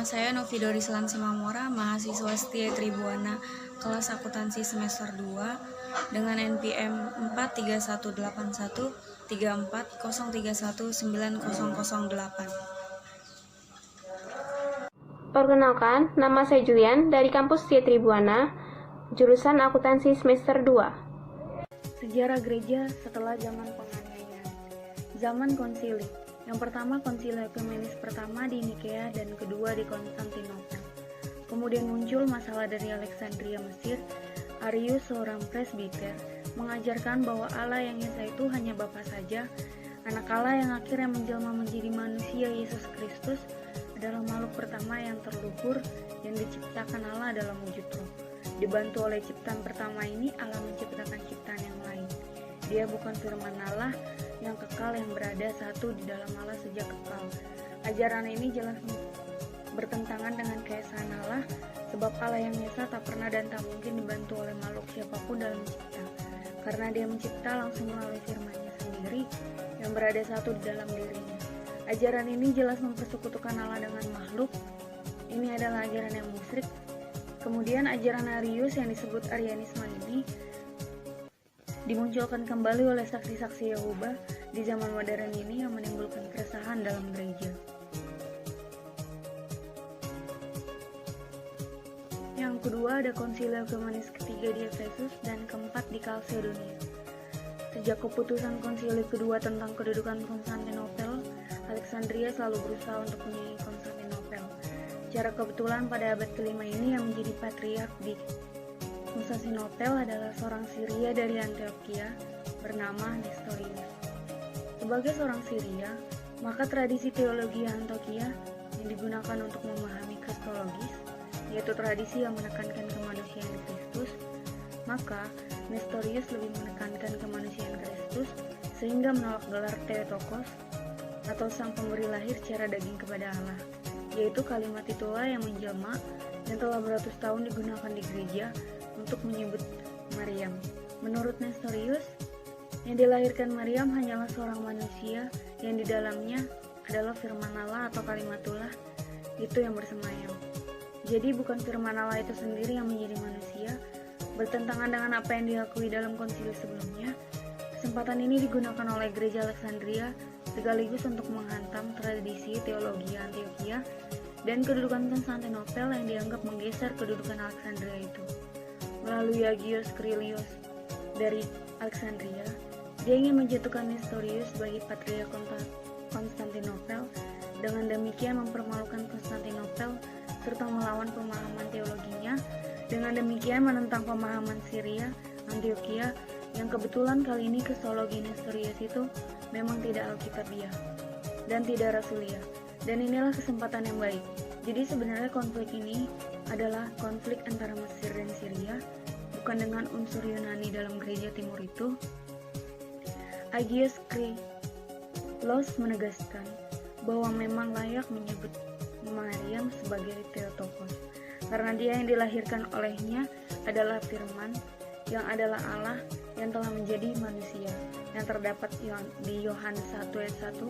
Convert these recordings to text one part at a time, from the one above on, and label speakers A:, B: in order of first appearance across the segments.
A: saya Novi Dorislan Simamora, mahasiswa setia Tribuana, kelas akuntansi semester 2 dengan NPM 431813403190008.
B: Perkenalkan, nama saya Julian dari kampus Setia Tribuana, jurusan akuntansi semester 2.
A: Sejarah gereja setelah zaman penganiayaan. Zaman konsili. Yang pertama konsili ekumenis pertama di Nikea dan kedua di Konstantinopel. Kemudian muncul masalah dari Alexandria, Mesir. Arius, seorang presbiter, mengajarkan bahwa Allah yang esa itu hanya Bapa saja. Anak Allah yang akhirnya menjelma menjadi manusia, Yesus Kristus, adalah makhluk pertama yang terluhur yang diciptakan Allah dalam wujud roh. Dibantu oleh ciptaan pertama ini, Allah menciptakan ciptaan yang lain. Dia bukan firman Allah yang kekal yang berada satu di dalam Allah sejak kekal. Ajaran ini jelas bertentangan dengan keesaan Allah, sebab Allah yang esa tak pernah dan tak mungkin dibantu oleh makhluk siapapun dalam cipta, karena Dia mencipta langsung melalui firman-Nya sendiri yang berada satu di dalam dirinya. Ajaran ini jelas mempersekutukan Allah dengan makhluk. Ini adalah ajaran yang musyrik. Kemudian ajaran Arius yang disebut Arianisme ini dimunculkan kembali oleh saksi-saksi Yehova di zaman modern ini yang menimbulkan keresahan dalam gereja. Yang kedua ada konsili ekumenis ketiga di Efesus dan keempat di Kalsedonia. Sejak keputusan konsili kedua tentang kedudukan Konstantinopel, Alexandria selalu berusaha untuk menyaingi Konstantinopel. Secara kebetulan pada abad kelima ini yang menjadi patriark di Konstantinopel adalah seorang Syria dari Antioquia bernama Nestorius. Sebagai seorang Syria, maka tradisi teologi Antioquia yang digunakan untuk memahami kristologis, yaitu tradisi yang menekankan kemanusiaan Kristus, maka Nestorius lebih menekankan kemanusiaan Kristus sehingga menolak gelar Theotokos atau sang pemberi lahir secara daging kepada Allah, yaitu kalimat itulah yang menjelma dan telah beratus tahun digunakan di gereja untuk menyebut Maryam. Menurut Nestorius, yang dilahirkan Maryam hanyalah seorang manusia yang di dalamnya adalah firman Allah atau kalimatullah itu yang bersemayam. Jadi bukan firman Allah itu sendiri yang menjadi manusia, bertentangan dengan apa yang diakui dalam konsili sebelumnya. Kesempatan ini digunakan oleh gereja Alexandria sekaligus untuk menghantam tradisi teologi Antioquia dan kedudukan Konstantinopel yang dianggap menggeser kedudukan Alexandria itu. Melalui Agios Kyrillios dari Alexandria, dia ingin menjatuhkan Nestorius sebagai patriark Konstantinopel, dengan demikian mempermalukan Konstantinopel serta melawan pemahaman teologinya. Dengan demikian menentang pemahaman Syria, Antioquia, yang kebetulan kali ini kristologi Nestorius itu memang tidak alkitabiah dan tidak rasuliah, dan inilah kesempatan yang baik. Jadi sebenarnya konflik ini adalah konflik antara Mesir dan Syria, bukan dengan unsur Yunani dalam gereja timur itu. Agios Kyrillos menegaskan bahwa memang layak menyebut Maryam sebagai Theotokos, karena dia yang dilahirkan olehnya adalah firman yang adalah Allah yang telah menjadi manusia, yang terdapat di Yohanes 1 ayat 1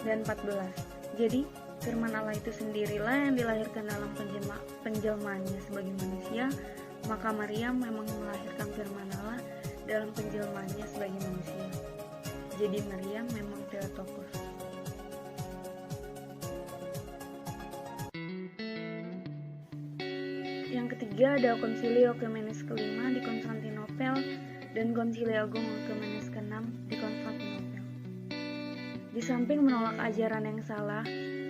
A: dan 14. Jadi, firman Allah itu sendirilah yang dilahirkan dalam penjelmaannya sebagai manusia, maka Maryam memang melahirkan firman Allah dalam penjelmaannya sebagai manusia. Jadi Maryam memang Theotokos. Yang ketiga ada konsili ekumenis kelima di Konstantinopel dan konsili agung ekumenis keenam di Konstantinopel. Di samping menolak ajaran yang salah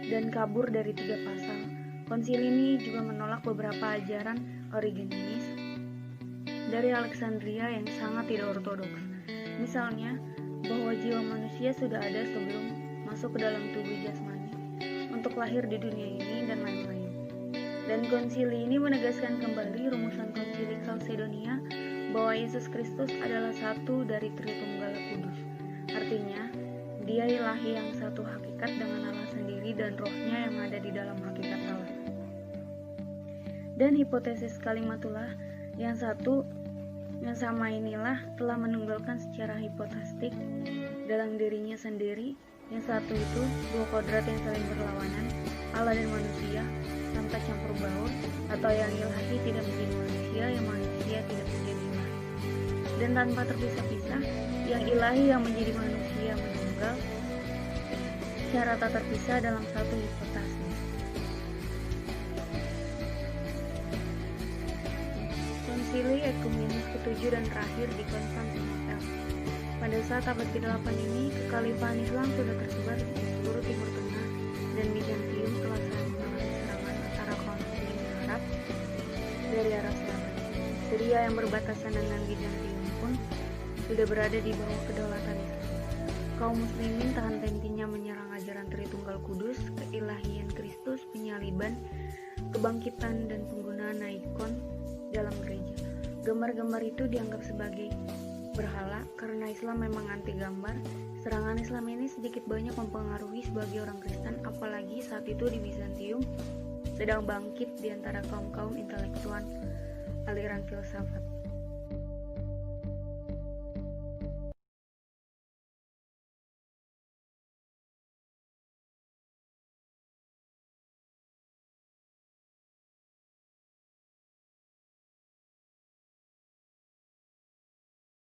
A: dan kabur dari 3 pasal, konsili ini juga menolak beberapa ajaran Origenes dari Alexandria yang sangat tidak ortodoks. Misalnya, bahwa jiwa manusia sudah ada sebelum masuk ke dalam tubuh jasmani untuk lahir di dunia ini dan lain-lain. Dan konsili ini menegaskan kembali rumusan konsili Kalsedonia bahwa Yesus Kristus adalah satu dari Tritunggal Kudus. Artinya, Dia ilahi yang satu hakikat dengan Allah sendiri dan rohnya yang ada di dalam hakikat Allah. Dan hipotesis kalimatullah yang satu yang sama inilah telah menunggalkan secara hipotastik dalam dirinya sendiri Yang satu itu dua kodrat yang saling berlawanan, Allah dan manusia, tanpa campur baur, atau yang ilahi tidak menjadi manusia, yang manusia tidak menjadi ilahi. Dan tanpa terpisah-pisah, yang ilahi yang menjadi manusia menunggal, secara tak terpisah dalam satu hipotase. Konsili Ekumenis ke-7 dan terakhir di Konstantinopel. Pada saat abad ke-8 ini, kekhalifahan Islam sudah tersebar di seluruh Timur Tengah, dan Bizantium telah mengalami serangan antara kaum muslimin Arab dari arah selatan. Syria yang berbatasan dengan Bizantium pun sudah berada di bawah kedaulatan Islam. Kaum muslimin tak henti-hentinya menyerang ajaran Tritunggal Kudus, keilahian Kristus, penyaliban, kebangkitan, dan penggunaan ikon dalam gereja. Gambar-gambar itu dianggap sebagai berhala karena Islam memang anti gambar. Serangan Islam ini sedikit banyak mempengaruhi sebagai orang Kristen, apalagi saat itu di Bizantium sedang bangkit di antara kaum-kaum intelektual aliran filsafat.